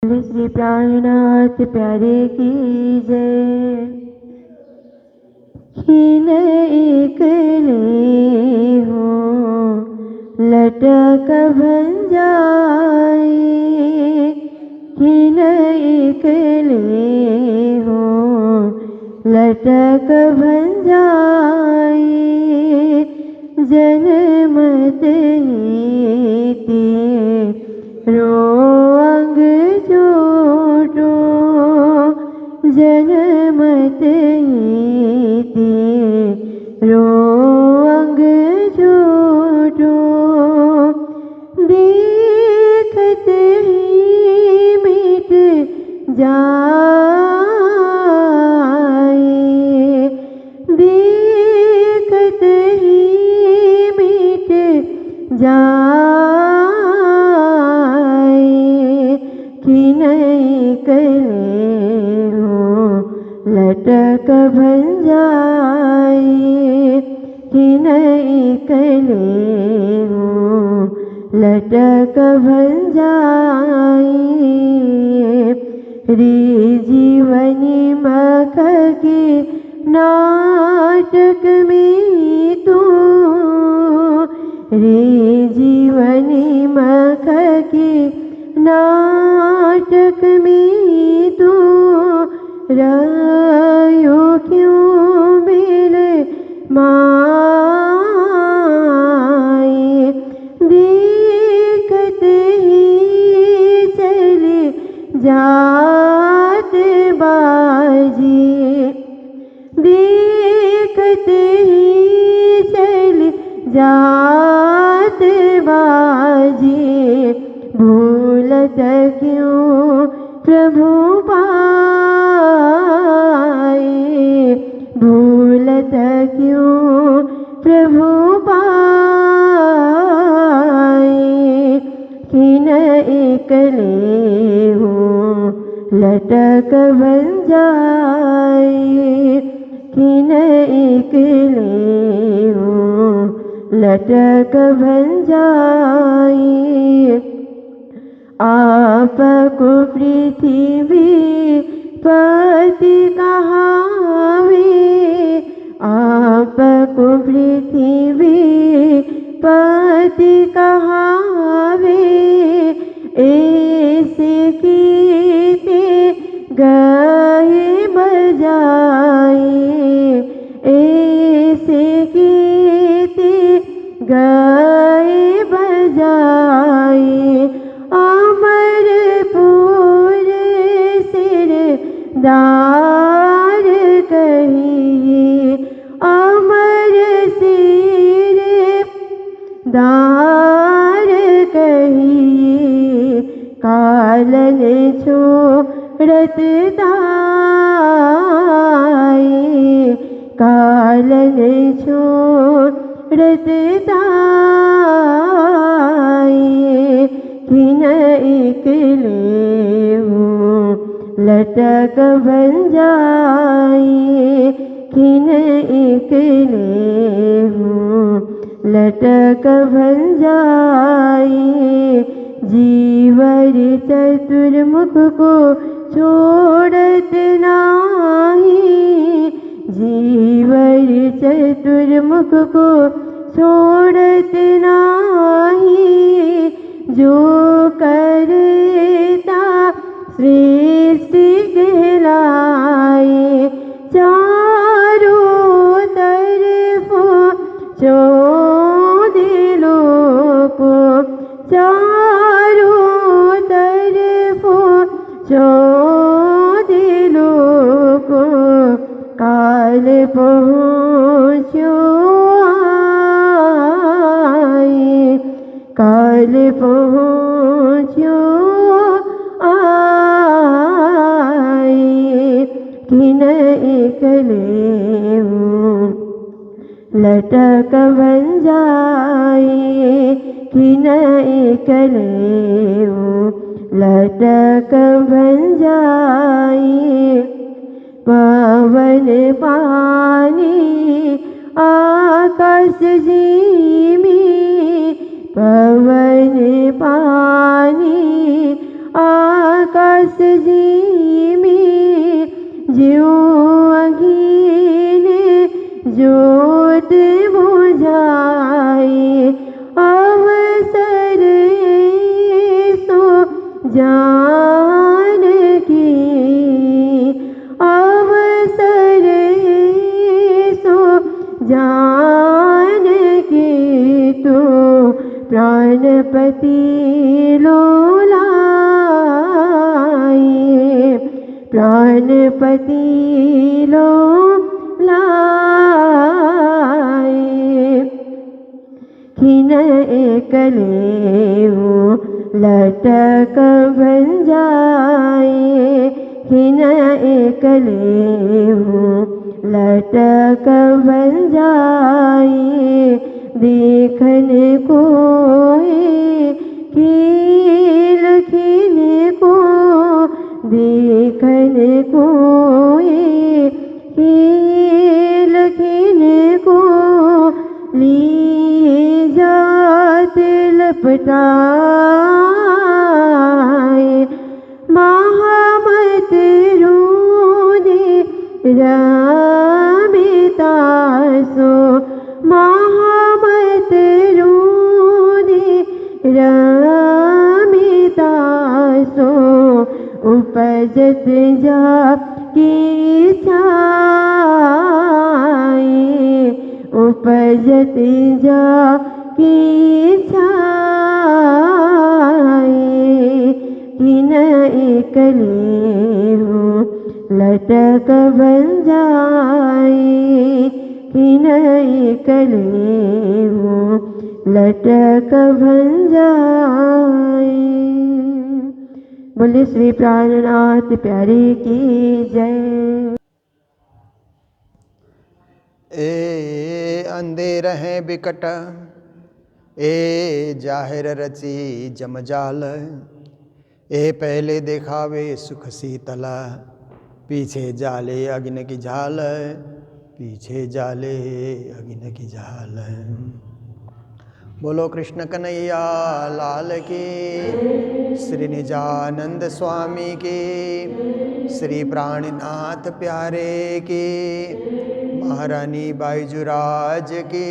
श्री प्राणनाथ प्यारे की जय। हीन एकले हो लटक भंजाए, हीन एकले हो लटक भंजाए। जनमत हेते रोअंग जोड़ो, जनमत हेते रोअंग जोड़ो। देखते ही मिट जाए, देखते ही मिट जाए। हीन एकले हो लटक भंजाए, हीन एकले हो लटक भंजाए। रे जीवनी मख के नाटक में तू, रे जीवनी मख के नाटक में तू रायो क्यों मिले माए। देखते ही चले जात बाजी, देखते ही चले जात बाजी। भूलत क्यों प्रभु पाए, भूलत क्यों प्रभु पाए। हीन एकले हो लटक भंजाए, हीन एकले हो लटक भंजाए। आपको पृथ्वी पति कहावे, आपको पृथ्वी पति कहावे। ऐसे कीते गए बजाए, ऐसे कीते गए बजाए। अमरपुर सिरदार कहिए, अमर सिरदार कहिए। कालन छोड़त दाए, कालन छोड़त दाए। हीन एकले हो लटक भंजाए, हीन एकले हो लटक भंजाए। जीवर चतुर्मुख को छोड़त नाही, जीवर चतुर्मुख को छोड़त नाही। जो करता सृष्टि कहलाए, चारों तरफों चौदिलों को, चारों तरफों चौदिलों को। काल पहुँचो आए, काल पहुँचो आए। हीन एकले हो लटक भंजाए, हीन एकले हो लटक भंजाए। पवन पानी आकाश जिमी, पवन पानी आकाश दास जी में ज्यों अघीने जोत बुझाए अवसर सो जान की अवसर सो जान की तो प्राणपति लोलाए प्राणपति लोलाए खिन एकलेऊ लटक बन जाए खिन एकलेऊ लटक बन जाए देखने को कील खिने को देखने को कील खिने को ली जात लपटाए महामत रूदे रमिता सो महामत रूदे रमिता सो उपजत जा की छाए उपजत जा की छाए किन एकलेऊ लटक बन जाए किन एकलेऊ लटक बन जाए। बोले श्री प्राणनाथ प्यारे की जय। ए अंधेर हैं बिकट ए जाहिर रची जमजाल ए पहले देखावे सुख शीतला पीछे जाले अग्नि की झाल पीछे जाले अग्नि की झाल। बोलो कृष्ण कन्हैया लाल की श्री निजानंद स्वामी की श्री प्राणनाथ प्यारे की महारानी बाईजुराज की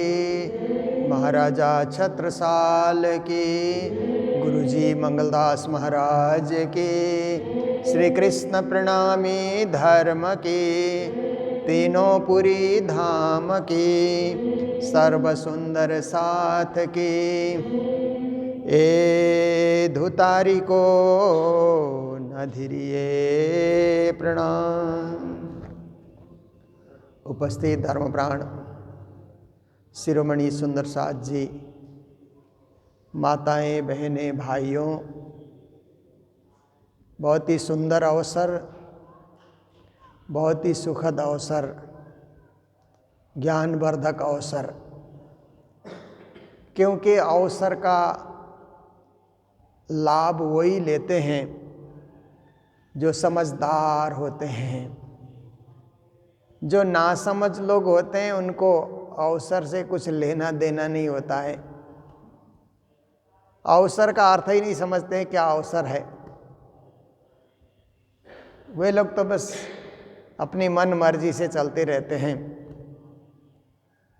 महाराजा छत्रसाल की गुरुजी मंगलदास महाराज की श्री कृष्ण प्रणामी धर्म की तीनों पुरी धाम की सर्व सुंदर साथ की ए धुतारी को न धीरिए प्रणाम। उपस्थित धर्मप्राण शिरोमणि सुंदर साथ जी, माताएं बहनें भाइयों, बहुत ही सुंदर अवसर, बहुत ही सुखद अवसर, ज्ञानवर्धक अवसर, क्योंकि अवसर का लाभ वही लेते हैं जो समझदार होते हैं। जो नासमझ लोग होते हैं उनको अवसर से कुछ लेना देना नहीं होता है। अवसर का अर्थ ही नहीं समझते हैं क्या अवसर है। वे लोग तो बस अपनी मन मर्जी से चलते रहते हैं,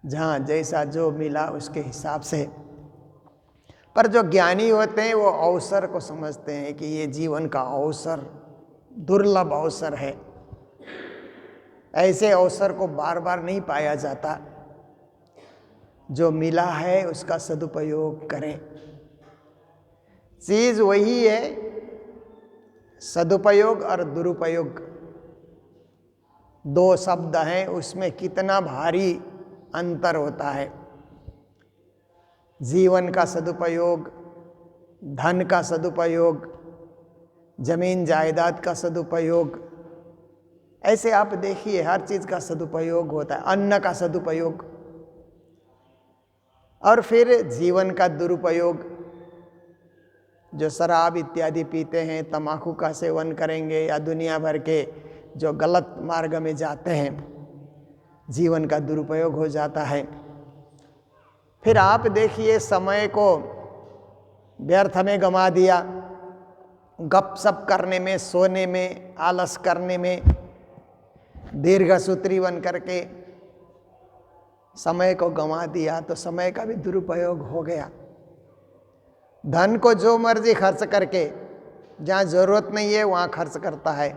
जहाँ जैसा जो मिला उसके हिसाब से। पर जो ज्ञानी होते हैं वो अवसर को समझते हैं कि ये जीवन का अवसर दुर्लभ अवसर है। ऐसे अवसर को बार बार नहीं पाया जाता। जो मिला है उसका सदुपयोग करें। चीज वही है, सदुपयोग और दुरुपयोग दो शब्द हैं, उसमें कितना भारी अंतर होता है। जीवन का सदुपयोग, धन का सदुपयोग, जमीन जायदाद का सदुपयोग, ऐसे आप देखिए हर चीज का सदुपयोग होता है। अन्न का सदुपयोग, और फिर जीवन का दुरुपयोग, जो शराब इत्यादि पीते हैं, तंबाकू का सेवन करेंगे या दुनिया भर के जो गलत मार्ग में जाते हैं, जीवन का दुरुपयोग हो जाता है। फिर आप देखिए समय को व्यर्थ में गंवा दिया, गप सप करने में, सोने में, आलस करने में, दीर्घसूत्री बन करके समय को गंवा दिया तो समय का भी दुरुपयोग हो गया। धन को जो मर्जी खर्च करके, जहाँ जरूरत नहीं है वहाँ खर्च करता है,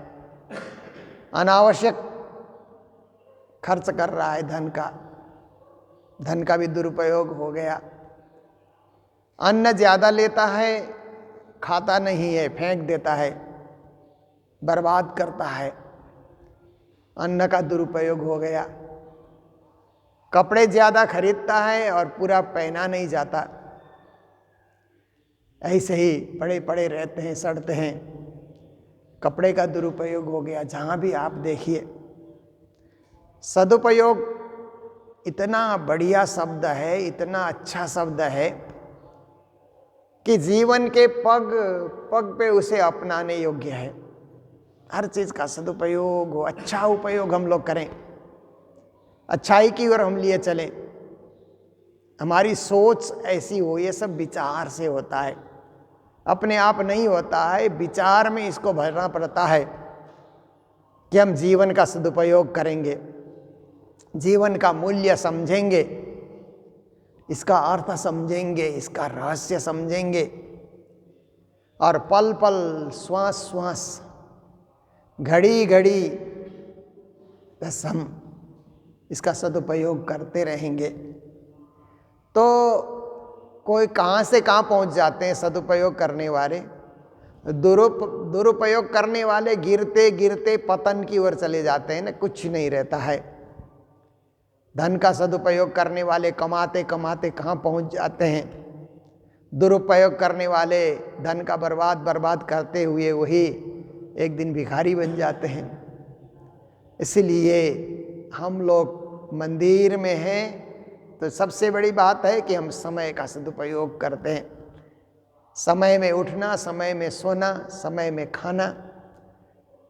अनावश्यक खर्च कर रहा है धन का भी दुरुपयोग हो गया। अन्न ज़्यादा लेता है, खाता नहीं है, फेंक देता है, बर्बाद करता है, अन्न का दुरुपयोग हो गया। कपड़े ज़्यादा खरीदता है और पूरा पहना नहीं जाता, ऐसे ही पड़े पड़े रहते हैं, सड़ते हैं, कपड़े का दुरुपयोग हो गया। जहाँ भी आप देखिए, सदुपयोग इतना बढ़िया शब्द है, इतना अच्छा शब्द है कि जीवन के पग पग पे उसे अपनाने योग्य है। हर चीज़ का सदुपयोग हो, अच्छा उपयोग हम लोग करें, अच्छाई की ओर हम लिए चलें, हमारी सोच ऐसी हो। ये सब विचार से होता है, अपने आप नहीं होता है, विचार में इसको भरना पड़ता है कि हम जीवन का सदुपयोग करेंगे, जीवन का मूल्य समझेंगे, इसका अर्थ समझेंगे, इसका रहस्य समझेंगे, और पल पल, श्वास श्वास, घड़ी घड़ी बस हम इसका सदुपयोग करते रहेंगे। तो कोई कहाँ से कहाँ पहुँच जाते हैं सदुपयोग करने वाले। दुरुपयोग करने वाले गिरते गिरते पतन की ओर चले जाते हैं ना, कुछ नहीं रहता है। धन का सदुपयोग करने वाले कमाते कमाते कहाँ पहुँच जाते हैं। दुरुपयोग करने वाले धन का बर्बाद करते हुए वही एक दिन भिखारी बन जाते हैं। इसलिए हम लोग मंदिर में हैं तो सबसे बड़ी बात है कि हम समय का सदुपयोग करते हैं। समय में उठना, समय में सोना, समय में खाना,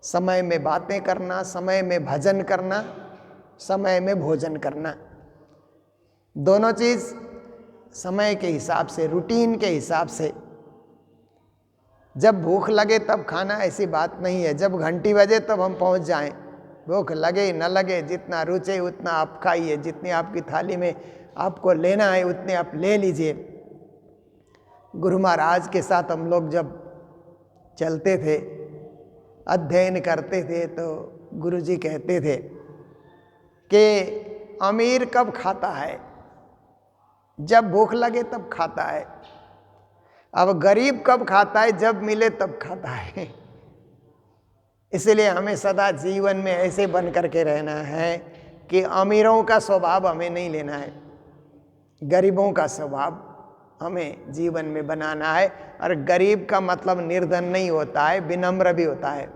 समय में बातें करना, समय में भजन करना, समय में भोजन करना। दोनों चीज़ समय के हिसाब से, रूटीन के हिसाब से। जब भूख लगे तब खाना, ऐसी बात नहीं है। जब घंटी बजे तब हम पहुंच जाएं। भूख लगे न लगे, जितना रुचे उतना आप खाइए, जितनी आपकी थाली में आपको लेना है उतने आप ले लीजिए। गुरु महाराज के साथ हम लोग जब चलते थे, अध्ययन करते थे, तो गुरु जी कहते थे कि अमीर कब खाता है? जब भूख लगे तब खाता है। अब गरीब कब खाता है? जब मिले तब खाता है। इसलिए हमें सदा जीवन में ऐसे बन करके रहना है कि अमीरों का स्वभाव हमें नहीं लेना है, गरीबों का स्वभाव हमें जीवन में बनाना है। और गरीब का मतलब निर्धन नहीं होता है, विनम्र भी होता है।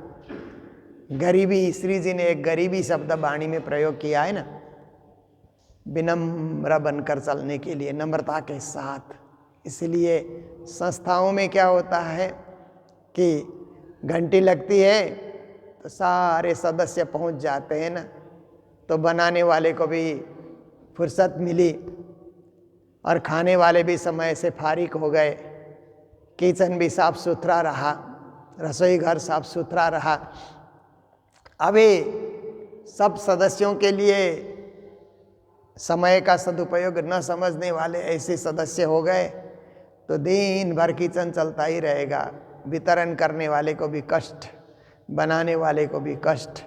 गरीबी, श्री जी ने एक गरीबी शब्द वाणी में प्रयोग किया है ना, विनम्र बनकर चलने के लिए, नम्रता के साथ। इसलिए संस्थाओं में क्या होता है कि घंटी लगती है तो सारे सदस्य पहुंच जाते हैं ना, तो बनाने वाले को भी फुर्सत मिली और खाने वाले भी समय से फारिग हो गए। किचन भी साफ सुथरा रहा, रसोई घर साफ सुथरा रहा। अभी सब सदस्यों के लिए समय का सदुपयोग न समझने वाले ऐसे सदस्य हो गए तो दिन भर किचन चलता ही रहेगा। वितरण करने वाले को भी कष्ट, बनाने वाले को भी कष्ट।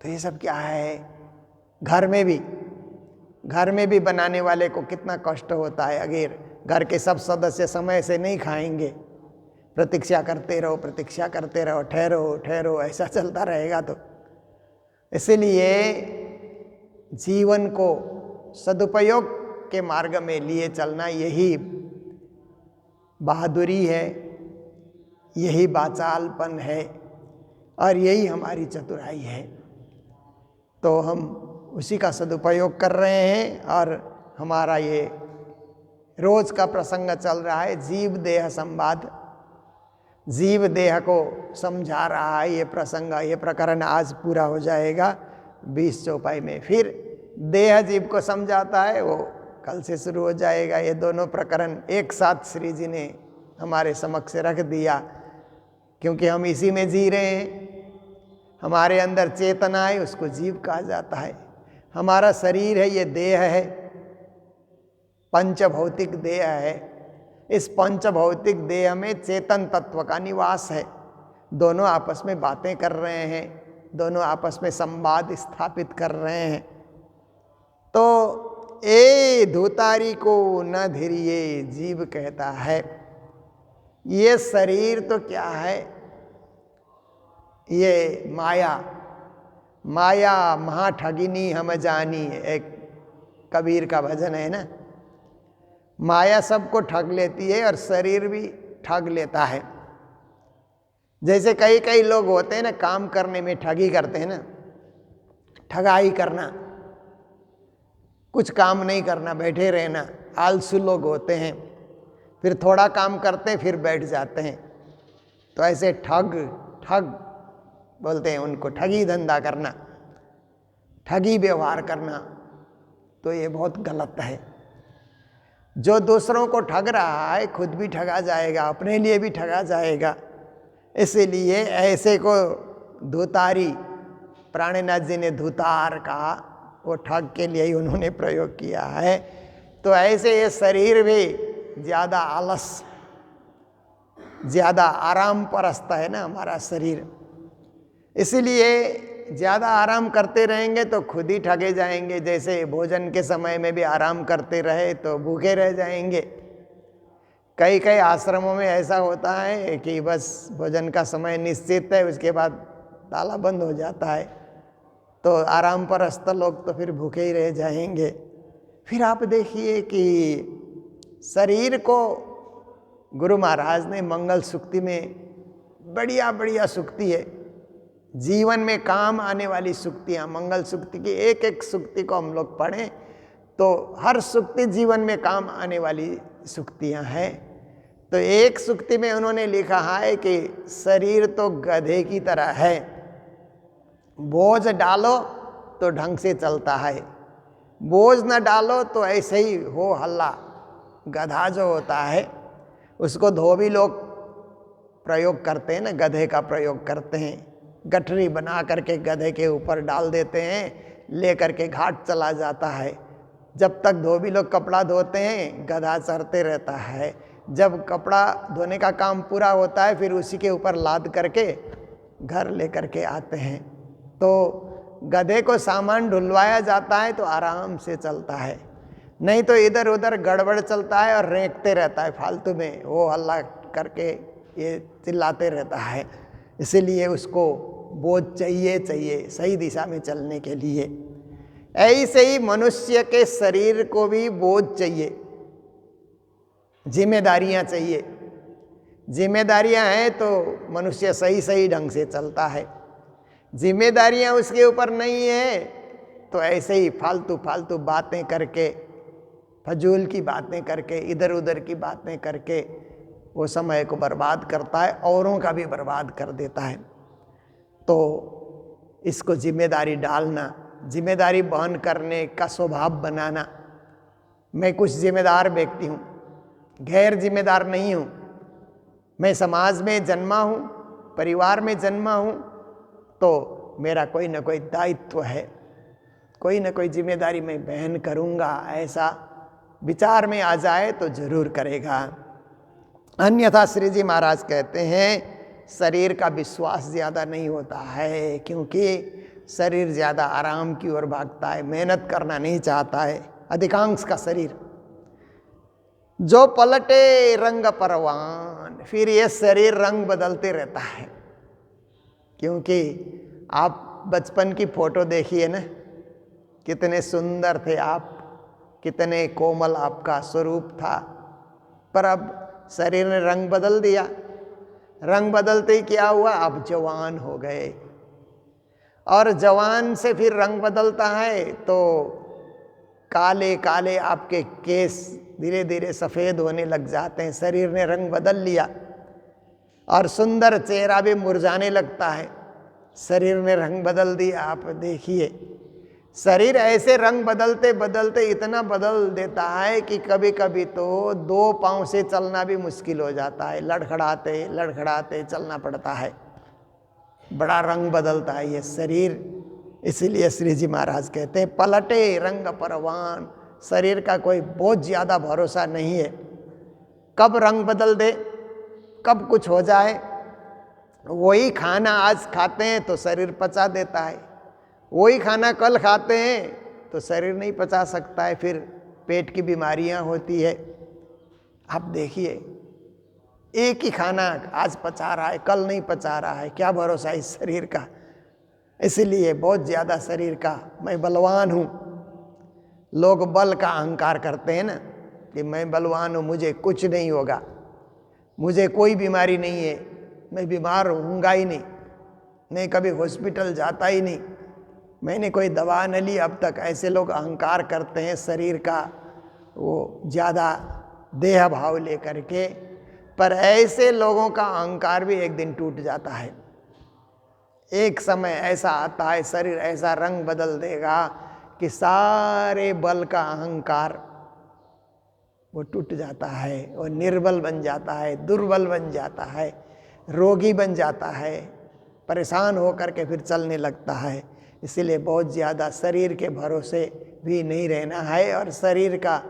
तो ये सब क्या है? घर में भी बनाने वाले को कितना कष्ट होता है। अगर घर के सब सदस्य समय से नहीं खाएंगे, प्रतीक्षा करते रहो, ठहरो, ऐसा चलता रहेगा तो। इसलिए जीवन को सदुपयोग के मार्ग में लिए चलना, यही बहादुरी है, यही बाचालपन है और यही हमारी चतुराई है। तो हम उसी का सदुपयोग कर रहे हैं। और हमारा ये रोज का प्रसंग चल रहा है, जीव देह संवाद। जीव देह को समझा रहा है ये प्रसंग, ये प्रकरण आज पूरा हो जाएगा 20 चौपाई में। फिर देह जीव को समझाता है, वो कल से शुरू हो जाएगा। ये दोनों प्रकरण एक साथ श्री जी ने हमारे समक्ष रख दिया क्योंकि हम इसी में जी रहे हैं। हमारे अंदर चेतना है, उसको जीव कहा जाता है। हमारा शरीर है, ये देह है, पंचभौतिक देह है। इस पंचभौतिक देह में चेतन तत्व का निवास है। दोनों आपस में बातें कर रहे हैं, दोनों आपस में संवाद स्थापित कर रहे हैं। तो ए धुतारी को न धीरिये, जीव कहता है। ये शरीर तो क्या है, ये माया, माया महाठगिनी हम जानी, एक कबीर का भजन है ना। माया सबको ठग लेती है और शरीर भी ठग लेता है। जैसे कई कई लोग होते हैं ना, काम करने में ठगी करते हैं ना, ठगाई करना, कुछ काम नहीं करना, बैठे रहना, आलसू लोग होते हैं। फिर थोड़ा काम करते हैं, फिर बैठ जाते हैं। तो ऐसे ठग बोलते हैं उनको, ठगी धंधा करना, ठगी व्यवहार करना। तो ये बहुत गलत है। जो दूसरों को ठग रहा है, खुद भी ठगा जाएगा, अपने लिए भी ठगा जाएगा। इसीलिए ऐसे को धुतारी, प्राणनाथ जी ने धुतार कहा, वो ठग के लिए ही उन्होंने प्रयोग किया है। तो ऐसे ये शरीर भी ज़्यादा आलस, ज़्यादा आराम परस्त है ना हमारा शरीर। इसीलिए ज़्यादा आराम करते रहेंगे तो खुद ही ठगे जाएंगे। जैसे भोजन के समय में भी आराम करते रहे तो भूखे रह जाएंगे। कई कई आश्रमों में ऐसा होता है कि बस भोजन का समय निश्चित है, उसके बाद ताला बंद हो जाता है, तो आराम परस्त लोग तो फिर भूखे ही रह जाएंगे। फिर आप देखिए कि शरीर को गुरु महाराज ने मंगल सूक्ति में बढ़िया बढ़िया सूक्ति है, जीवन में काम आने वाली सूक्तियाँ, मंगल सूक्ति की एक एक सूक्ति को हम लोग पढ़ें तो हर सूक्ति जीवन में काम आने वाली सूक्तियाँ हैं। तो एक सूक्ति में उन्होंने लिखा है कि शरीर तो गधे की तरह है, बोझ डालो तो ढंग से चलता है, बोझ न डालो तो ऐसे ही हो हल्ला। गधा जो होता है उसको धोबी लोग प्रयोग करते हैं ना, गधे का प्रयोग करते हैं। गठरी बना करके गधे के ऊपर डाल देते हैं, ले करके घाट चला जाता है। जब तक धोबी लोग कपड़ा धोते हैं, गधा चरते रहता है। जब कपड़ा धोने का काम पूरा होता है, फिर उसी के ऊपर लाद करके घर ले करके आते हैं। तो गधे को सामान ढुलवाया जाता है तो आराम से चलता है, नहीं तो इधर उधर गड़बड़ चलता है और रेंकते रहता है फालतू में, वो हल्ला करके ये चिल्लाते रहता है। इसीलिए उसको बोझ चाहिए सही दिशा में चलने के लिए। ऐसे ही मनुष्य के शरीर को भी बोझ चाहिए, जिम्मेदारियां चाहिए। जिम्मेदारियां हैं तो मनुष्य सही ढंग से चलता है। जिम्मेदारियां उसके ऊपर नहीं है तो ऐसे ही फालतू बातें करके, फजूल की बातें करके, इधर उधर की बातें करके वो समय को बर्बाद करता है, औरों का भी बर्बाद कर देता है। तो इसको जिम्मेदारी डालना, जिम्मेदारी वहन करने का स्वभाव बनाना। मैं कुछ जिम्मेदार व्यक्ति हूँ, गैर जिम्मेदार नहीं हूँ। मैं समाज में जन्मा हूँ, परिवार में जन्मा हूँ, तो मेरा कोई ना कोई दायित्व है, कोई ना कोई जिम्मेदारी मैं वहन करूँगा, ऐसा विचार में आ जाए तो जरूर करेगा। अन्यथा श्री जी महाराज कहते हैं शरीर का विश्वास ज़्यादा नहीं होता है, क्योंकि शरीर ज़्यादा आराम की ओर भागता है, मेहनत करना नहीं चाहता है। अधिकांश का शरीर जो पलटे रंग परवान, फिर ये शरीर रंग बदलते रहता है। क्योंकि आप बचपन की फोटो देखिए ना, कितने सुंदर थे आप, कितने कोमल आपका स्वरूप था, पर अब शरीर ने रंग बदल दिया। रंग बदलते ही क्या हुआ, आप जवान हो गए। और जवान से फिर रंग बदलता है तो काले काले आपके केस धीरे धीरे सफ़ेद होने लग जाते हैं। शरीर ने रंग बदल लिया और सुंदर चेहरा भी मुरझाने लगता है, शरीर ने रंग बदल दिया। आप देखिए, शरीर ऐसे रंग बदलते बदलते इतना बदल देता है कि कभी कभी तो 2 पांव से चलना भी मुश्किल हो जाता है, लड़खड़ाते लड़खड़ाते चलना पड़ता है। बड़ा रंग बदलता है ये शरीर। इसीलिए श्री जी महाराज कहते हैं पलटे रंग परवान। शरीर का कोई बहुत ज़्यादा भरोसा नहीं है, कब रंग बदल दे, कब कुछ हो जाए। वही खाना आज खाते हैं तो शरीर पचा देता है, वही खाना कल खाते हैं तो शरीर नहीं पचा सकता है, फिर पेट की बीमारियां होती है। आप देखिए, एक ही खाना आज पचा रहा है, कल नहीं पचा रहा है, क्या भरोसा इस शरीर का। इसलिए बहुत ज़्यादा शरीर का मैं बलवान हूँ। लोग बल का अहंकार करते हैं ना कि मैं बलवान हूँ, मुझे कुछ नहीं होगा, मुझे कोई बीमारी नहीं है, मैं बीमार होऊंगा ही नहीं, मैं कभी हॉस्पिटल जाता ही नहीं, मैंने कोई दवा न ली अब तक। ऐसे लोग अहंकार करते हैं शरीर का, वो ज़्यादा देह भाव लेकर के। पर ऐसे लोगों का अहंकार भी एक दिन टूट जाता है। एक समय ऐसा आता है, शरीर ऐसा रंग बदल देगा कि सारे बल का अहंकार वो टूट जाता है, वो निर्बल बन जाता है, दुर्बल बन जाता है, रोगी बन जाता है, परेशान होकर के फिर चलने लगता है। इसीलिए बहुत ज़्यादा शरीर के भरोसे भी नहीं रहना है और शरीर का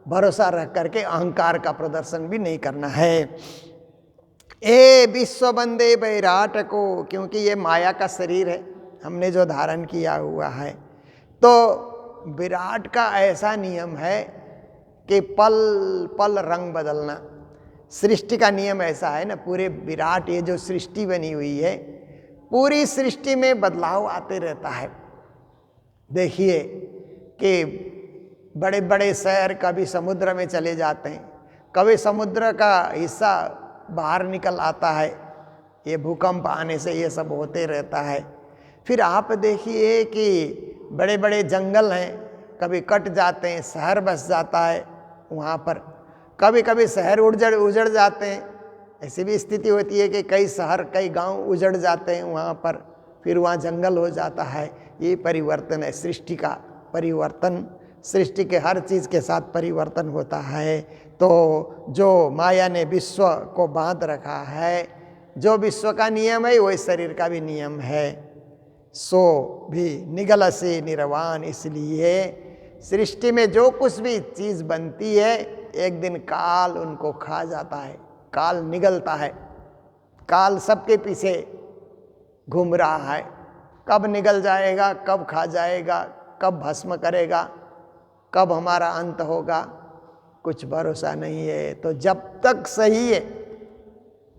भरोसा रख करके अहंकार का प्रदर्शन भी नहीं करना है। ए विश्व बंदे बैराट को, क्योंकि ये माया का शरीर है हमने जो धारण किया हुआ है, तो विराट का ऐसा नियम है कि पल पल रंग बदलना। सृष्टि का नियम ऐसा है ना, पूरे विराट ये जो सृष्टि बनी हुई है, पूरी सृष्टि में बदलाव आते रहता है। देखिए कि बड़े बड़े शहर कभी समुद्र में चले जाते हैं, कभी समुद्र का हिस्सा बाहर निकल आता है, ये भूकंप आने से ये सब होते रहता है। फिर आप देखिए कि बड़े बड़े जंगल हैं, कभी कट जाते हैं, शहर बस जाता है वहाँ पर, कभी कभी शहर उजड़ जाते हैं। ऐसी भी स्थिति होती है कि कई शहर कई गांव उजड़ जाते हैं वहाँ पर, फिर वहाँ जंगल हो जाता है। ये परिवर्तन है, सृष्टि का परिवर्तन। सृष्टि के हर चीज़ के साथ परिवर्तन होता है। तो जो माया ने विश्व को बांध रखा है, जो विश्व का नियम है वही शरीर का भी नियम है। सो भी निगल से निर्वाण। इसलिए सृष्टि में जो कुछ भी चीज़ बनती है, एक दिन काल उनको खा जाता है, काल निगलता है। काल सबके पीछे घूम रहा है, कब निगल जाएगा, कब खा जाएगा, कब भस्म करेगा, कब हमारा अंत होगा, कुछ भरोसा नहीं है। तो जब तक सही है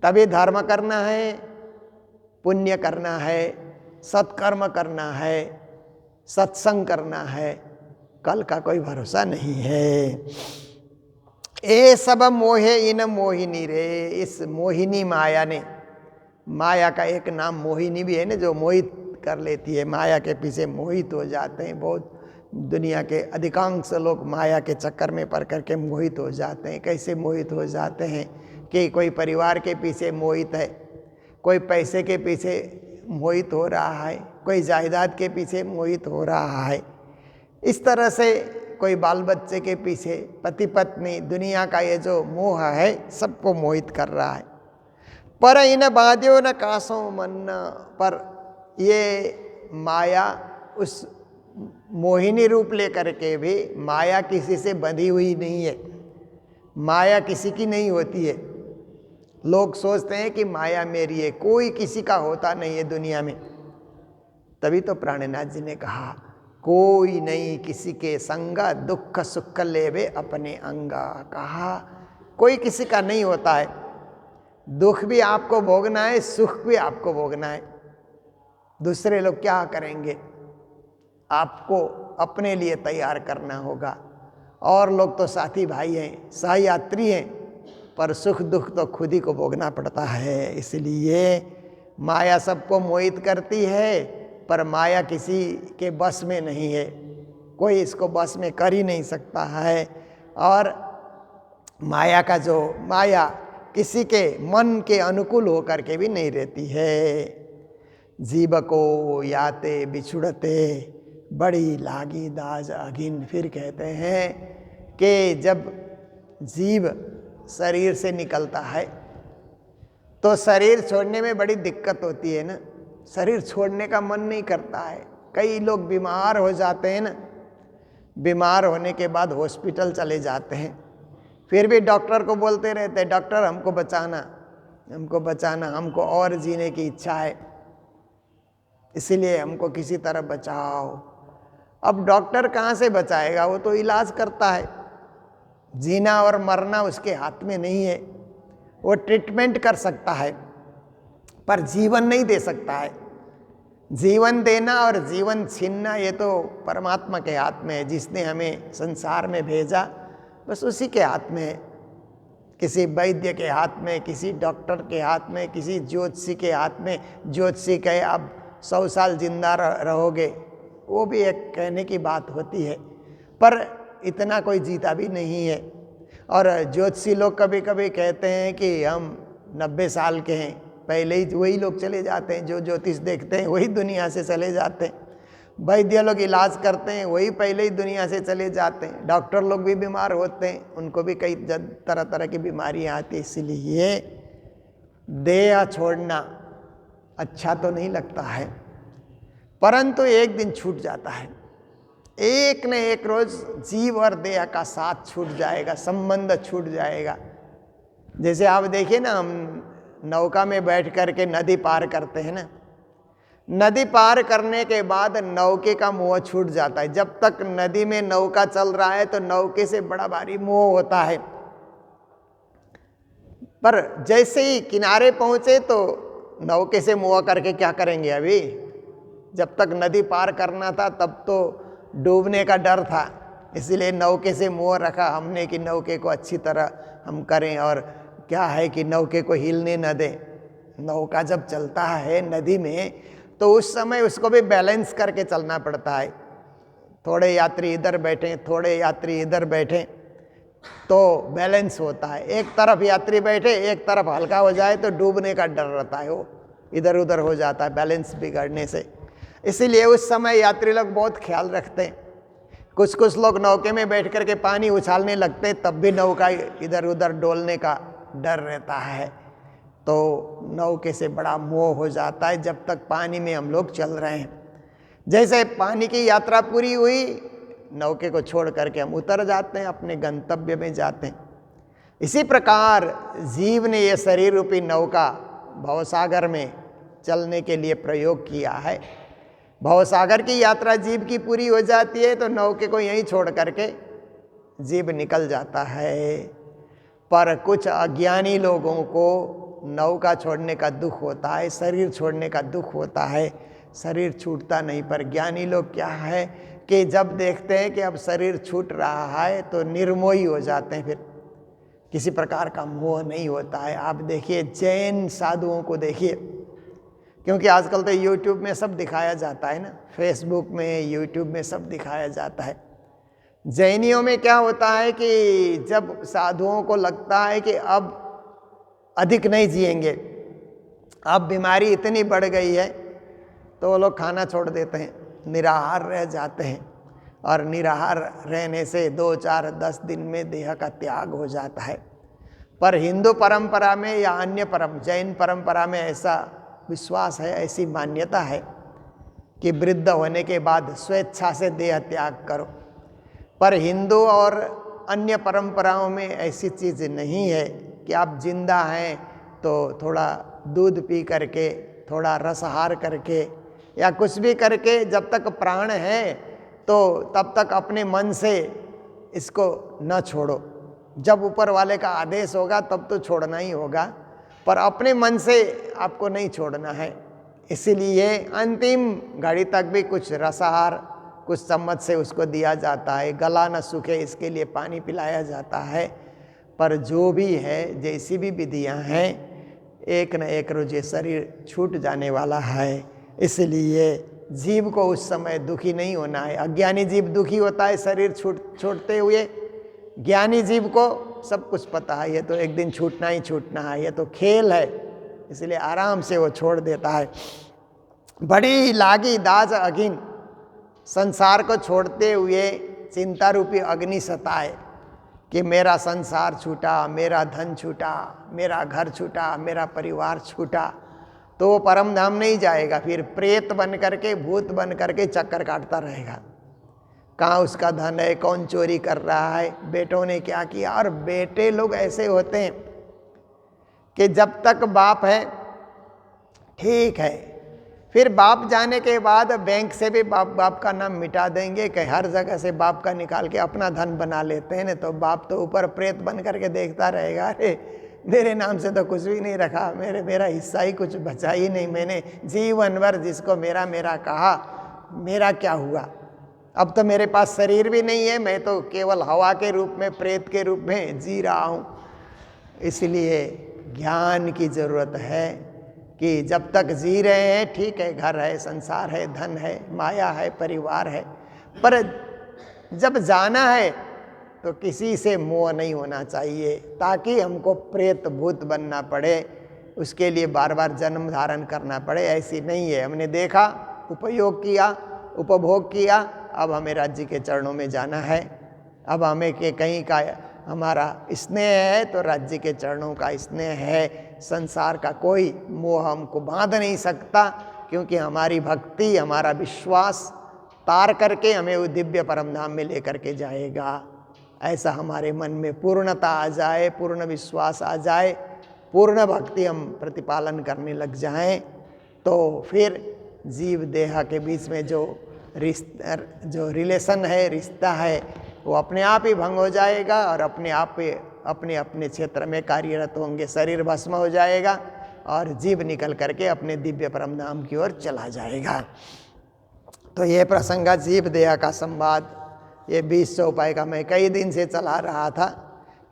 तभी धर्म करना है, पुण्य करना है, सत्कर्म करना है, सत्संग करना है, कल का कोई भरोसा नहीं है। ए सब मोहे इन मोहिनी रे। इस मोहिनी माया ने, माया का एक नाम मोहिनी भी है ना, जो मोहित कर लेती है, माया के पीछे मोहित हो जाते हैं। बहुत दुनिया के अधिकांश लोग माया के चक्कर में पड़ करके मोहित हो जाते हैं। कैसे मोहित हो जाते हैं कि कोई परिवार के पीछे मोहित है, कोई पैसे के पीछे मोहित हो रहा है, कोई जायदाद के पीछे मोहित हो रहा है। इस तरह से कोई बाल बच्चे के पीछे, पति पत्नी, दुनिया का ये जो मोह है सबको मोहित कर रहा है। पर इन बाध्यो न कासो मन। पर ये माया उस मोहिनी रूप लेकर के भी माया किसी से बंधी हुई नहीं है, माया किसी की नहीं होती है। लोग सोचते हैं कि माया मेरी है, कोई किसी का होता नहीं है दुनिया में। तभी तो प्राणनाथ जी ने कहा, कोई नहीं किसी के संगा, दुख सुख लेवे अपने अंगा। कहा कोई किसी का नहीं होता है, दुख भी आपको भोगना है, सुख भी आपको भोगना है। दूसरे लोग क्या करेंगे, आपको अपने लिए तैयार करना होगा। और लोग तो साथी भाई हैं, सहयात्री हैं, पर सुख दुख तो खुद ही को भोगना पड़ता है। इसलिए माया सबको मोहित करती है, पर माया किसी के बस में नहीं है, कोई इसको बस में कर ही नहीं सकता है। और माया का जो माया किसी के मन के अनुकूल होकर के भी नहीं रहती है। जीव को याते बिछुड़ते बड़ी लागी दाज अगिन। फिर कहते हैं कि जब जीव शरीर से निकलता है तो शरीर छोड़ने में बड़ी दिक्कत होती है ना, शरीर छोड़ने का मन नहीं करता है। कई लोग बीमार हो जाते हैं ना, बीमार होने के बाद हॉस्पिटल चले जाते हैं, फिर भी डॉक्टर को बोलते रहते हैं डॉक्टर हमको बचाना, हमको बचाना, हमको और जीने की इच्छा है, इसीलिए हमको किसी तरह बचाओ। अब डॉक्टर कहाँ से बचाएगा, वो तो इलाज करता है। जीना और मरना उसके हाथ में नहीं है। वो ट्रीटमेंट कर सकता है पर जीवन नहीं दे सकता है। जीवन देना और जीवन छीनना ये तो परमात्मा के हाथ में है, जिसने हमें संसार में भेजा बस उसी के हाथ में है। किसी वैद्य के हाथ में, किसी डॉक्टर के हाथ में, किसी ज्योतिषी के हाथ में। ज्योतिषी कहे आप 100 साल जिंदा रहोगे, वो भी एक कहने की बात होती है, पर इतना कोई जीता भी नहीं है। और ज्योतिषी लोग कभी कभी कहते हैं कि हम 90 साल के हैं, पहले ही वही लोग चले जाते हैं। जो ज्योतिष देखते हैं वही दुनिया से चले जाते हैं। वैद्य लोग इलाज करते हैं वही पहले ही दुनिया से चले जाते हैं। डॉक्टर लोग भी बीमार होते हैं, उनको भी कई तरह तरह की बीमारियां आती हैं। इसलिए देह छोड़ना अच्छा तो नहीं लगता है, परंतु एक दिन छूट जाता है। एक न एक रोज जीव और देह का साथ छूट जाएगा, संबंध छूट जाएगा। जैसे आप देखिए ना, हम नौका में बैठ करके नदी पार करते हैं ना, नदी पार करने के बाद नौके का मोह छूट जाता है। जब तक नदी में नौका चल रहा है तो नौके से बड़ा भारी मोह होता है, पर जैसे ही किनारे पहुंचे तो नौके से मोह करके क्या करेंगे। अभी जब तक नदी पार करना था तब तो डूबने का डर था, इसीलिए नौके से मोह रखा हमने कि नौके को अच्छी तरह हम करें, और क्या है कि नौके को हिलने न दें। नौका जब चलता है नदी में तो उस समय उसको भी बैलेंस करके चलना पड़ता है। थोड़े यात्री इधर बैठें, थोड़े यात्री इधर बैठें, तो बैलेंस होता है। एक तरफ यात्री बैठे, एक तरफ हल्का हो जाए तो डूबने का डर रहता है, वो इधर उधर हो जाता है बैलेंस बिगड़ने से। इसीलिए उस समय यात्री लोग बहुत ख्याल रखते हैं। कुछ कुछ लोग नौके में बैठ कर के पानी उछालने लगते हैं, तब भी नौका इधर उधर डोलने का डर रहता है, तो नौके से बड़ा मोह हो जाता है जब तक पानी में हम लोग चल रहे हैं। जैसे पानी की यात्रा पूरी हुई, नौके को छोड़ करके हम उतर जाते हैं, अपने गंतव्य में जाते हैं। इसी प्रकार जीव ने ये शरीर रूपी नौका भवसागर में चलने के लिए प्रयोग किया है। भवसागर की यात्रा जीव की पूरी हो जाती है तो नौके को यहीं छोड़ करके जीव निकल जाता है। पर कुछ अज्ञानी लोगों को नौका छोड़ने का दुख होता है, शरीर छोड़ने का दुख होता है। शरीर छूटता नहीं, पर ज्ञानी लोग क्या है कि जब देखते हैं कि अब शरीर छूट रहा है तो निर्मोही हो जाते हैं, फिर किसी प्रकार का मोह नहीं होता है। आप देखिए जैन साधुओं को देखिए, क्योंकि आजकल तो यूट्यूब में सब दिखाया जाता है ना, फेसबुक में, यूट्यूब में सब दिखाया जाता है। जैनियों में क्या होता है कि जब साधुओं को लगता है कि अब अधिक नहीं जिएंगे, अब बीमारी इतनी बढ़ गई है, तो वो लोग खाना छोड़ देते हैं, निराहार रह जाते हैं, और निराहार रहने से 2, 4, 10 दिन में देह का त्याग हो जाता है। पर हिंदू परंपरा में या अन्य जैन परंपरा में ऐसा विश्वास है, ऐसी मान्यता है कि वृद्ध होने के बाद स्वेच्छा से देह त्याग करो। पर हिंदू और अन्य परंपराओं में ऐसी चीज़ नहीं है कि आप जिंदा हैं तो थोड़ा दूध पी करके, थोड़ा रसहार करके या कुछ भी करके, जब तक प्राण है तो तब तक अपने मन से इसको न छोड़ो। जब ऊपर वाले का आदेश होगा तब तो छोड़ना ही होगा, पर अपने मन से आपको नहीं छोड़ना है। इसीलिए अंतिम घड़ी तक भी कुछ रसाहार कुछ चम्मच से उसको दिया जाता है, गला न सूखे इसके लिए पानी पिलाया जाता है। पर जो भी है, जैसी भी विधियां हैं, एक न एक रोज ये शरीर छूट जाने वाला है। इसलिए जीव को उस समय दुखी नहीं होना है। अज्ञानी जीव दुखी होता है शरीर छोड़ते हुए, ज्ञानी जीव को सब कुछ पता है, ये तो एक दिन छूटना ही छूटना है, ये तो खेल है, इसलिए आराम से वो छोड़ देता है। बड़ी लागी दाज अगिन, संसार को छोड़ते हुए चिंता रूपी अग्नि सताए कि मेरा संसार छूटा, मेरा धन छूटा, मेरा घर छूटा, मेरा परिवार छूटा, तो वो परम धाम नहीं जाएगा। फिर प्रेत बन करके, भूत बन करके चक्कर काटता रहेगा। कहाँ उसका धन है, कौन चोरी कर रहा है, बेटों ने क्या किया। और बेटे लोग ऐसे होते हैं कि जब तक बाप है ठीक है, फिर बाप जाने के बाद बैंक से भी बाप का नाम मिटा देंगे कि हर जगह से बाप का निकाल के अपना धन बना लेते हैं। तो बाप तो ऊपर प्रेत बन करके देखता रहेगा, अरे मेरे नाम से तो कुछ भी नहीं रखा, मेरा हिस्सा ही कुछ बचा ही नहीं, मैंने जीवन भर जिसको मेरा मेरा कहा, मेरा क्या हुआ। अब तो मेरे पास शरीर भी नहीं है, मैं तो केवल हवा के रूप में, प्रेत के रूप में जी रहा हूँ। इसलिए ज्ञान की जरूरत है कि जब तक जी रहे हैं ठीक है, घर है, संसार है, धन है, माया है, परिवार है, पर जब जाना है तो किसी से मोह नहीं होना चाहिए, ताकि हमको प्रेत भूत बनना पड़े, उसके लिए बार बार जन्म धारण करना पड़े। ऐसी नहीं है। हमने देखा, उपयोग किया, उपभोग किया, अब हमें राज्य के चरणों में जाना है। अब हमें के कहीं का हमारा स्नेह है तो राज्य के चरणों का स्नेह है। संसार का कोई मोह हमको बांध नहीं सकता, क्योंकि हमारी भक्ति, हमारा विश्वास तार करके हमें वो दिव्य परमधाम में लेकर के जाएगा। ऐसा हमारे मन में पूर्णता आ जाए, पूर्ण विश्वास आ जाए, पूर्ण भक्ति हम प्रतिपालन करने लग जाएं, तो फिर जीव देह के बीच में जो रिलेशन है, रिश्ता है, वो अपने आप ही भंग हो जाएगा और अपने आप ही अपने अपने क्षेत्र में कार्यरत होंगे। शरीर भस्म हो जाएगा और जीव निकल करके अपने दिव्य परमधाम की ओर चला जाएगा। तो ये प्रसंग जीव देह का संवाद, ये 20 चौपाई का मैं कई दिन से चला रहा था,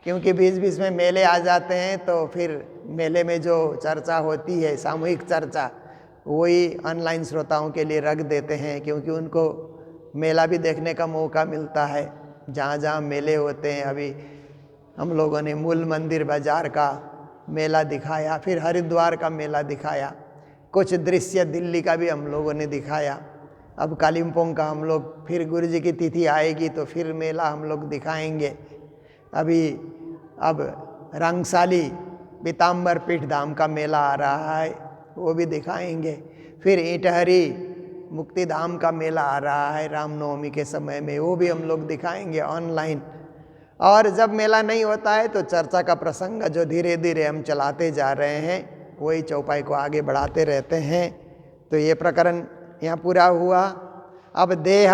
क्योंकि बीच बीच में मेले आ जाते हैं, तो फिर मेले में जो चर्चा होती है, सामूहिक चर्चा, वही ऑनलाइन श्रोताओं के लिए रख देते हैं, क्योंकि उनको मेला भी देखने का मौका मिलता है। जहाँ जहाँ मेले होते हैं, अभी हम लोगों ने मूल मंदिर बाजार का मेला दिखाया, फिर हरिद्वार का मेला दिखाया, कुछ दृश्य दिल्ली का भी हम लोगों ने दिखाया। अब कालिम्पोंग का हम लोग, फिर गुरु जी की तिथि आएगी तो फिर मेला हम लोग दिखाएंगे। अभी अब रंगशाली पीताम्बर पीठ धाम का मेला आ रहा है, वो भी दिखाएंगे। फिर ईटहरी मुक्ति धाम का मेला आ रहा है रामनवमी के समय में, वो भी हम लोग दिखाएंगे ऑनलाइन। और जब मेला नहीं होता है तो चर्चा का प्रसंग जो धीरे धीरे हम चलाते जा रहे हैं, वही चौपाई को आगे बढ़ाते रहते हैं। तो ये प्रकरण यहाँ पूरा हुआ। अब देह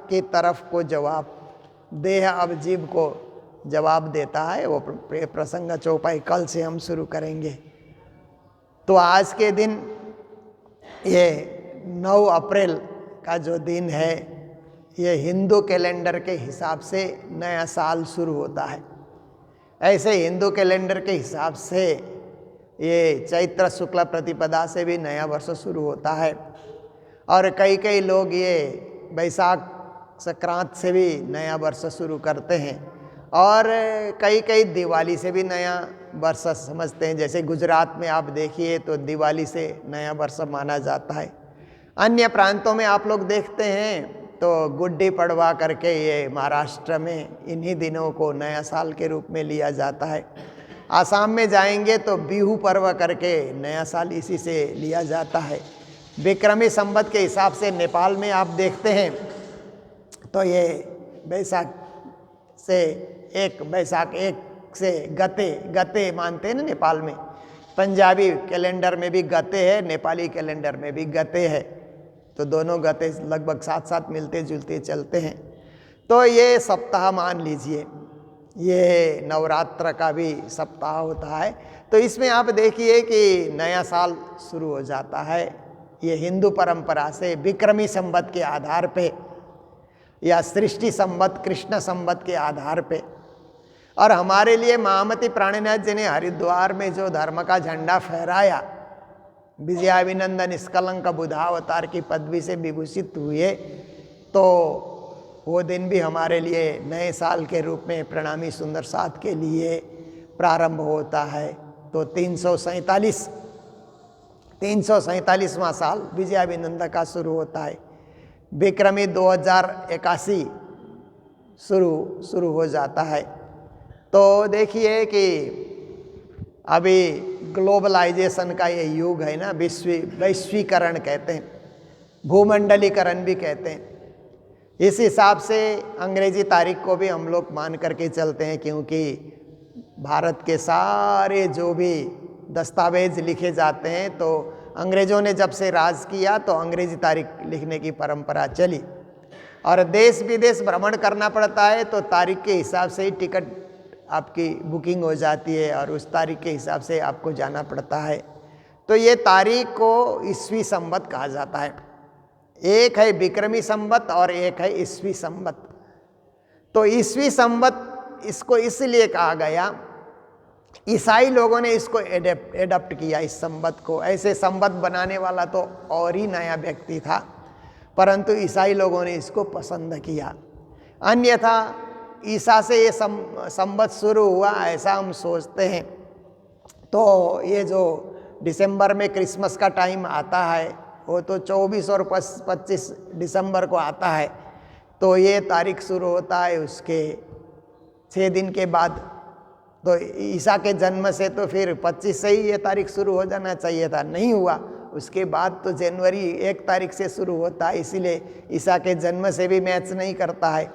की तरफ को जवाब, देह अब जीव को जवाब देता है, वो प्रसंग चौपाई कल से हम शुरू करेंगे। तो आज के दिन ये 9 अप्रैल का जो दिन है, ये हिंदू कैलेंडर के हिसाब से नया साल शुरू होता है। ऐसे हिंदू कैलेंडर के हिसाब से ये चैत्र शुक्ल प्रतिपदा से भी नया वर्ष शुरू होता है। और कई कई लोग ये बैसाख संक्रांत से भी नया वर्ष शुरू करते हैं, और कई कई दिवाली से भी नया वर्ष समझते हैं। जैसे गुजरात में आप देखिए तो दिवाली से नया वर्ष माना जाता है। अन्य प्रांतों में आप लोग देखते हैं तो गुड्डी पड़वा करके ये महाराष्ट्र में इन्हीं दिनों को नया साल के रूप में लिया जाता है। आसाम में जाएंगे तो बिहू पर्व करके नया साल इसी से लिया जाता है। विक्रमी संवत के हिसाब से नेपाल में आप देखते हैं तो ये बैसाख से बैसाख 1 से गते मानते हैं ना नेपाल में। पंजाबी कैलेंडर में भी गते है, नेपाली कैलेंडर में भी गते है, तो दोनों गते लगभग साथ साथ मिलते जुलते चलते हैं। तो ये सप्ताह मान लीजिए, ये नवरात्र का भी सप्ताह होता है। तो इसमें आप देखिए कि नया साल शुरू हो जाता है। ये हिंदू परंपरा से विक्रमी संवत के आधार पे या सृष्टि संवत कृष्ण संवत के आधार पे। और हमारे लिए महामती प्राणनाथ जी ने हरिद्वार में जो धर्म का झंडा फहराया, विजयाभिनंदन निष्कलंक बुधावतार की पदवी से विभूषित हुए, तो वो दिन भी हमारे लिए नए साल के रूप में प्रणामी सुंदर साथ के लिए प्रारंभ होता है। तो 347वां साल विजयाभिनंदन का शुरू होता है। विक्रमी 2081 शुरू हो जाता है। तो देखिए कि अभी ग्लोबलाइजेशन का ये युग है ना, वैश्वीकरण कहते हैं, भूमंडलीकरण भी कहते हैं। इस हिसाब से अंग्रेजी तारीख को भी हम लोग मान करके चलते हैं, क्योंकि भारत के सारे जो भी दस्तावेज लिखे जाते हैं तो अंग्रेज़ों ने जब से राज किया तो अंग्रेजी तारीख लिखने की परंपरा चली, और देश विदेश भ्रमण करना पड़ता है तो तारीख के हिसाब से ही टिकट आपकी बुकिंग हो जाती है और उस तारीख के हिसाब से आपको जाना पड़ता है। तो ये तारीख को ईस्वी संवत कहा जाता है। एक है विक्रमी संवत और एक है ईस्वी संवत। तो ईस्वी संवत इसको इसलिए कहा गया, ईसाई लोगों ने इसको एडप्ट किया इस संवत को। ऐसे संवत बनाने वाला तो और ही नया व्यक्ति था, परंतु ईसाई लोगों ने इसको पसंद किया। अन्यथा ईसा से ये संवत शुरू हुआ ऐसा हम सोचते हैं। तो ये जो दिसंबर में क्रिसमस का टाइम आता है वो तो 24 और 25 दिसंबर को आता है, तो ये तारीख शुरू होता है उसके 6 दिन के बाद। तो ईसा के जन्म से तो फिर 25 से ही ये तारीख शुरू हो जाना चाहिए था, नहीं हुआ। उसके बाद तो जनवरी 1 तारीख से शुरू होता है, इसीलिए ईसा के जन्म से भी मैच नहीं करता है।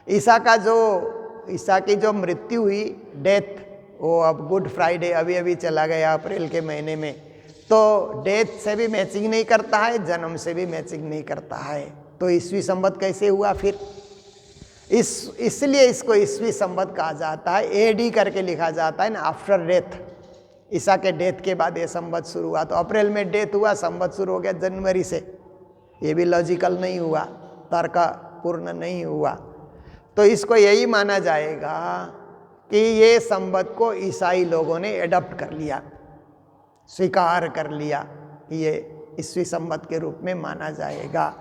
ईसा की जो मृत्यु हुई, डेथ, वो अब गुड फ्राइडे अभी चला गया अप्रैल के महीने में, तो डेथ से भी मैचिंग नहीं करता है, जन्म से भी मैचिंग नहीं करता है। तो ईस्वी संवत कैसे हुआ फिर? इसलिए इसको ईस्वी संवत कहा जाता है। एडी करके लिखा जाता है ना, आफ्टर डेथ। ईसा के डेथ के बाद ये संवत शुरू हुआ। तो अप्रैल में डेथ हुआ, संवत शुरू हो गया जनवरी से। ये भी लॉजिकल नहीं हुआ, तर्कपूर्ण नहीं हुआ। तो इसको यही माना जाएगा कि ये संवत को ईसाई लोगों ने एडप्ट कर लिया, स्वीकार कर लिया कि ये ईस्वी संवत के रूप में माना जाएगा।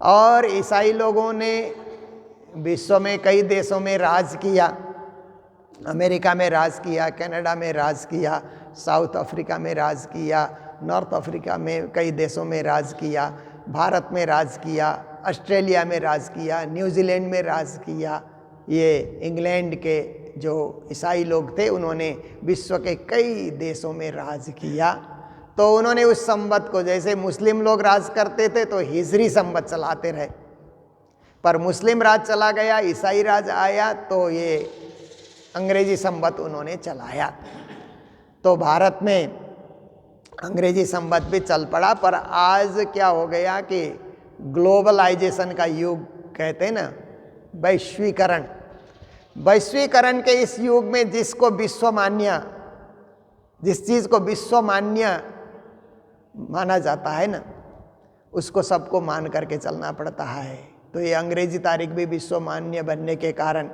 और ईसाई लोगों ने विश्व में कई देशों में राज किया। अमेरिका में राज किया, कनाडा में राज किया, साउथ अफ्रीका में राज किया, नॉर्थ अफ्रीका में कई देशों में राज किया, भारत में राज किया, ऑस्ट्रेलिया में राज किया, न्यूजीलैंड में राज किया। ये इंग्लैंड के जो ईसाई लोग थे उन्होंने विश्व के कई देशों में राज किया। तो उन्होंने उस संवत को, जैसे मुस्लिम लोग राज करते थे तो हिजरी संवत चलाते रहे, पर मुस्लिम राज चला गया, ईसाई राज आया तो ये अंग्रेजी संवत उन्होंने चलाया। तो भारत में अंग्रेजी संवत भी चल पड़ा। पर आज क्या हो गया कि ग्लोबलाइजेशन का युग कहते हैं ना, वैश्वीकरण। वैश्वीकरण के इस युग में जिस चीज़ को विश्वमान्य माना जाता है ना, उसको सबको मान करके चलना पड़ता है। तो ये अंग्रेजी तारीख भी विश्वमान्य बनने के कारण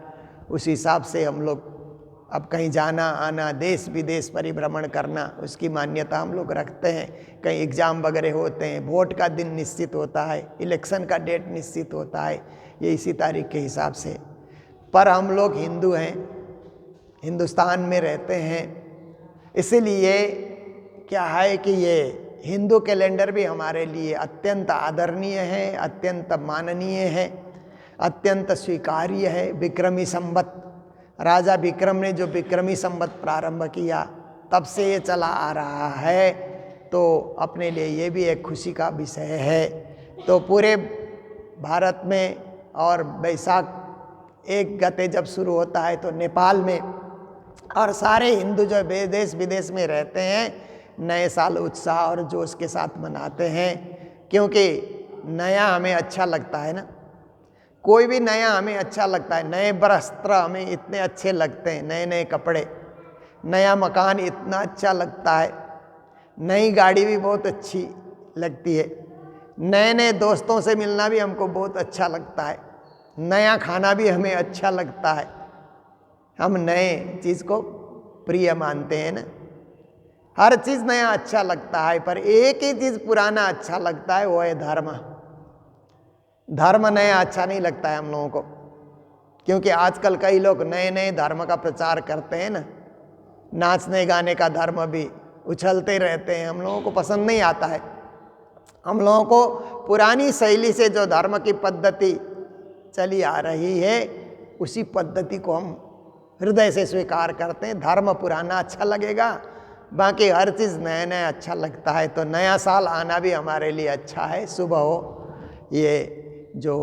उस हिसाब से हम लोग अब कहीं जाना आना, देश विदेश परिभ्रमण करना, उसकी मान्यता हम लोग रखते हैं। कहीं एग्ज़ाम वगैरह होते हैं, वोट का दिन निश्चित होता है, इलेक्शन का डेट निश्चित होता है, ये इसी तारीख के हिसाब से। पर हम लोग हिंदू हैं, हिंदुस्तान में रहते हैं, इसीलिए क्या है कि ये हिंदू कैलेंडर भी हमारे लिए अत्यंत आदरणीय है, अत्यंत माननीय है, अत्यंत स्वीकार्य है। विक्रमी संवत, राजा विक्रम ने जो विक्रमी संवत प्रारंभ किया तब से ये चला आ रहा है, तो अपने लिए ये भी एक खुशी का विषय है। तो पूरे भारत में और बैसाख 1 गते जब शुरू होता है तो नेपाल में और सारे हिंदू जो देश विदेश में रहते हैं नए साल उत्साह और जोश के साथ मनाते हैं, क्योंकि नया हमें अच्छा लगता है ना। कोई भी नया हमें अच्छा लगता है, नए वस्त्र हमें इतने अच्छे लगते हैं, नए नए कपड़े, नया मकान इतना अच्छा लगता है, नई गाड़ी भी बहुत अच्छी लगती है, नए नए दोस्तों से मिलना भी हमको बहुत अच्छा लगता है, नया खाना भी हमें अच्छा लगता है। हम नए चीज़ को प्रिय मानते हैं ना। हर चीज़ नया अच्छा लगता है, पर एक ही चीज़ पुराना अच्छा लगता है, वो है धर्म। धर्म नया अच्छा नहीं लगता है हम लोगों को, क्योंकि आजकल कई लोग नए नए धर्म का प्रचार करते हैं ना, नाचने गाने का धर्म भी उछलते रहते हैं, हम लोगों को पसंद नहीं आता है। हम लोगों को पुरानी शैली से जो धर्म की पद्धति चली आ रही है उसी पद्धति को हम हृदय से स्वीकार करते हैं। धर्म पुराना अच्छा लगेगा, बाकी हर चीज़ नया नया अच्छा लगता है। तो नया साल आना भी हमारे लिए अच्छा है, शुभ हो। ये जो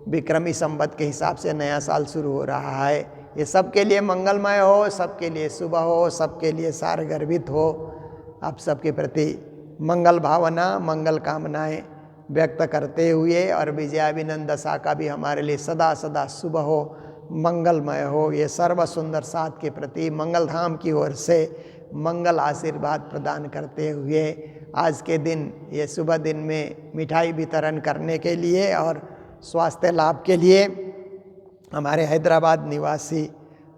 विक्रमी संवत के हिसाब से नया साल शुरू हो रहा है, ये सबके लिए मंगलमय हो, सबके लिए शुभ हो, सबके लिए सारगर्भित हो। आप सबके प्रति मंगल भावना, मंगल कामनाएं व्यक्त करते हुए और विजयाभिनंदन दशा का भी हमारे लिए सदा सदा शुभ हो, मंगलमय हो। ये सर्व सुंदर साथ के प्रति मंगल धाम की ओर से मंगल आशीर्वाद प्रदान करते हुए आज के दिन, ये शुभ दिन में मिठाई वितरण करने के लिए और स्वास्थ्य लाभ के लिए हमारे हैदराबाद निवासी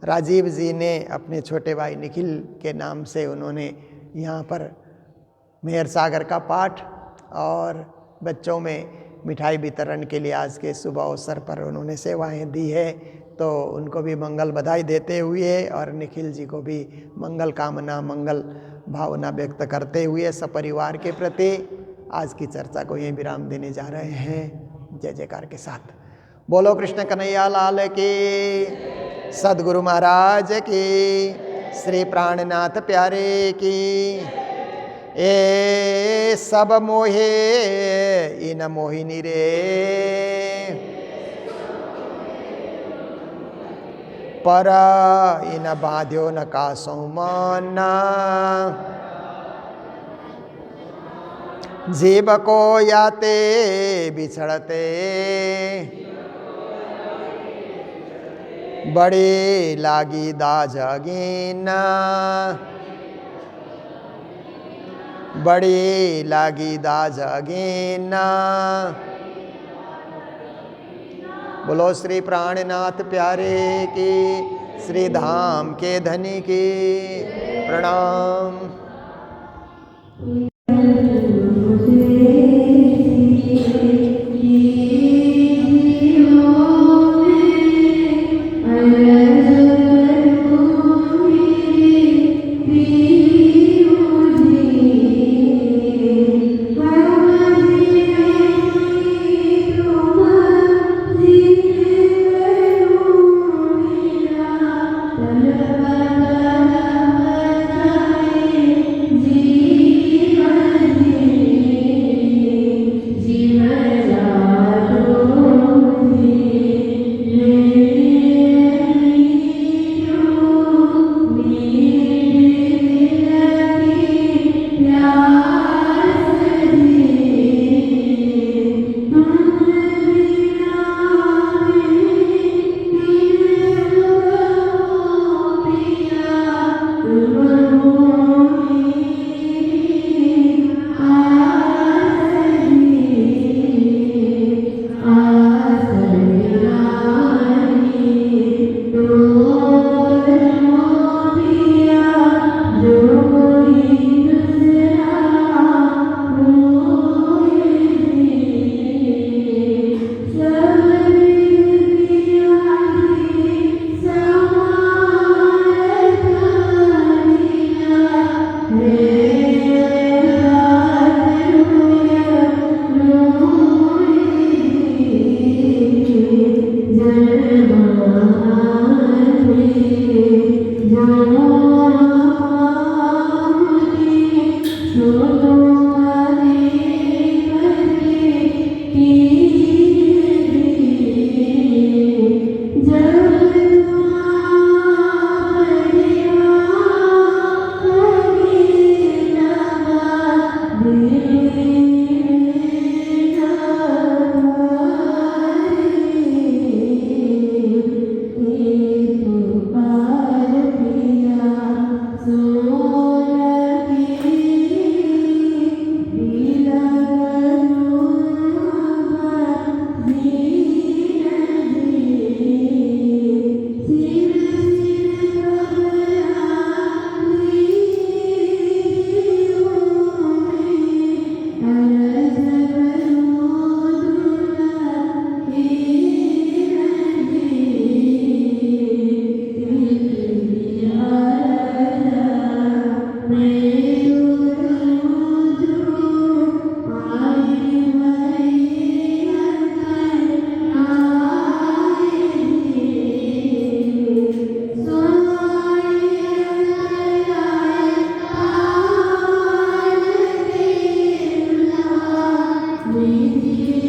राजीव जी ने अपने छोटे भाई निखिल के नाम से उन्होंने यहाँ पर मेहर सागर का पाठ और बच्चों में मिठाई वितरण के लिए आज के शुभ अवसर पर उन्होंने सेवाएं दी है। तो उनको भी मंगल बधाई देते हुए और निखिल जी को भी मंगल कामना, मंगल भावना व्यक्त करते हुए सपरिवार के प्रति आज की चर्चा को यहीं विराम देने जा रहे हैं। जय जयकार के साथ बोलो कृष्ण कन्हैया लाल की, सद्गुरु महाराज की, श्री प्राणनाथ प्यारे की। ए सब मोहे इन मोहिनी रे, पर इन बाध्यो न का सौमाना। जीव को याते बिछड़ते, बड़ी लागी दाजगीना, बड़ी लागी दाजगीना। बोलो श्री प्राणनाथ प्यारे की, श्री धाम के धनी की प्रणाम। जी की